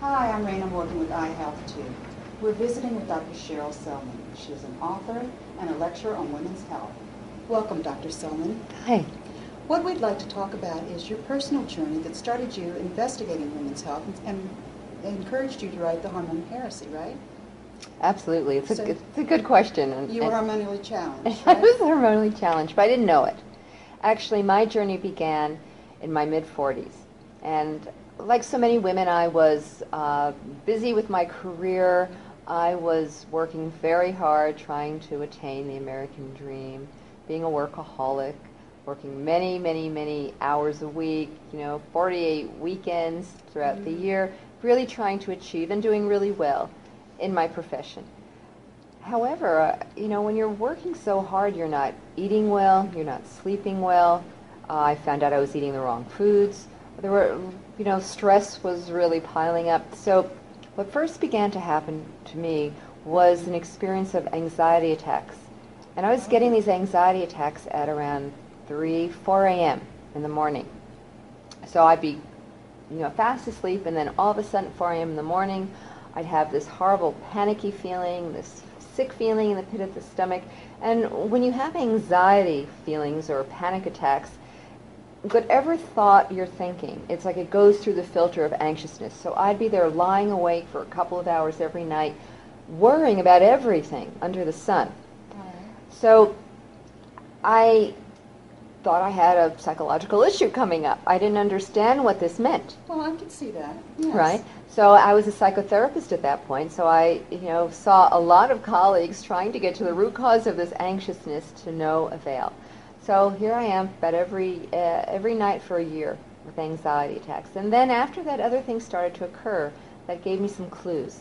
Hi, I'm Raina Morgan with iHealth 2. We're visiting with Dr. Cheryl Selman. She is an author and a lecturer on women's health. Welcome, Dr. Selman. Hi. What we'd like to talk about is your personal journey that started you investigating women's health and encouraged you to write The Hormonal Heresy, right? Absolutely. It's a good question. You were hormonally challenged, I right? was hormonally challenged, but I didn't know it. Actually, my journey began in my mid-40s. And like so many women, I was busy with my career. I was working very hard trying to attain the American dream, being a workaholic, working many, many, many hours a week, 48 weekends throughout the year, really trying to achieve and doing really well in my profession. However, when you're working so hard, you're not eating well, you're not sleeping well. I found out I was eating the wrong foods. There were, stress was really piling up. So what first began to happen to me was an experience of anxiety attacks. And I was getting these anxiety attacks at around 4 a.m. in the morning. So I'd be, fast asleep, and then all of a sudden, 4 a.m. in the morning, I'd have this horrible panicky feeling, this sick feeling in the pit of the stomach. And when you have anxiety feelings or panic attacks, whatever thought you're thinking, it's like it goes through the filter of anxiousness. So I'd be there lying awake for a couple of hours every night, worrying about everything under the sun. So I thought I had a psychological issue coming up. I didn't understand what this meant. Well, I could see that, yes. Right? So I was a psychotherapist at that point, so I, saw a lot of colleagues trying to get to the root cause of this anxiousness to no avail. So here I am about every night for a year with anxiety attacks. And then after that, other things started to occur that gave me some clues.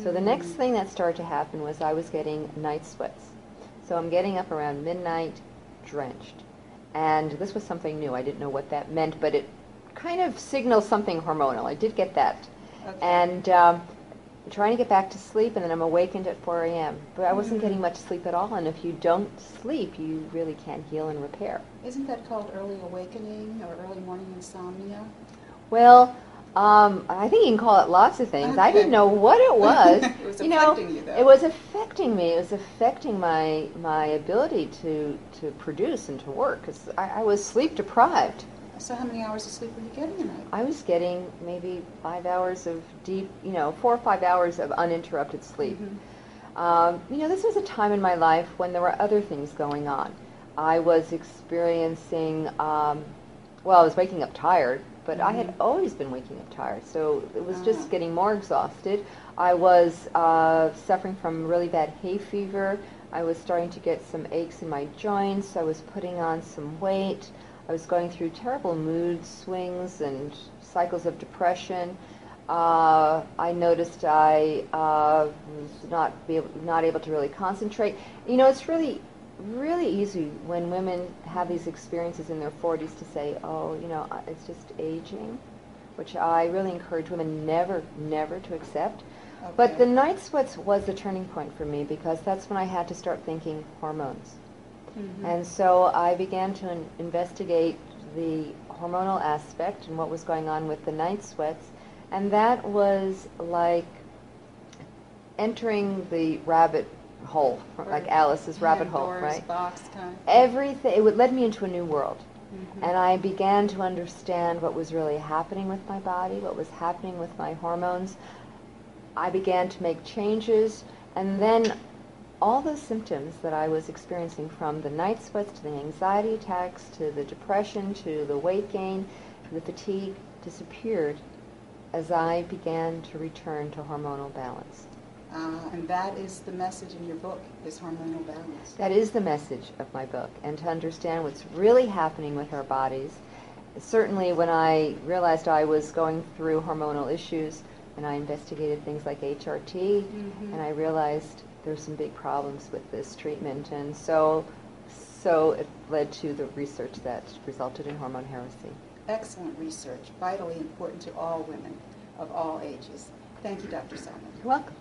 So the next thing that started to happen was I was getting night sweats. So I'm getting up around midnight, drenched. And this was something new. I didn't know what that meant, but it kind of signals something hormonal. I did get that. Okay. And trying to get back to sleep, and then I'm awakened at 4 a.m. But I wasn't getting much sleep at all, and if you don't sleep, you really can't heal and repair. Isn't that called early awakening or early morning insomnia? Well, I think you can call it lots of things. Okay. I didn't know what it was. It was affecting you, though. It was affecting me. It was affecting my ability to produce and to work, because I was sleep deprived. So how many hours of sleep were you getting a night? I was getting maybe 5 hours of deep, 4 or 5 hours of uninterrupted sleep. This was a time in my life when there were other things going on. I was experiencing, I was waking up tired, but I had always been waking up tired, so it was just getting more exhausted. I was suffering from really bad hay fever. I was starting to get some aches in my joints. I was putting on some weight. I was going through terrible mood swings and cycles of depression. I noticed I was not able to really concentrate. It's really easy when women have these experiences in their 40s to say, it's just aging, which I really encourage women never to accept. Okay. But the night sweats was the turning point for me, because that's when I had to start thinking hormones. And so I began to investigate the hormonal aspect and what was going on with the night sweats, and that was like entering the rabbit hole, like Alice's rabbit hole, right? Box kind of. Everything, it led me into a new world. And I began to understand what was really happening with my body, what was happening with my hormones. I began to make changes, and then all those symptoms that I was experiencing, from the night sweats to the anxiety attacks to the depression to the weight gain to the fatigue, disappeared as I began to return to hormonal balance. And that is the message in your book, is hormonal balance. That is the message of my book, and to understand what's really happening with our bodies. Certainly when I realized I was going through hormonal issues, and I investigated things like HRT, and I realized there's some big problems with this treatment, and so it led to the research that resulted in Hormone Heresy. Excellent research, vitally important to all women of all ages. Thank you, Dr. Selman. You're welcome.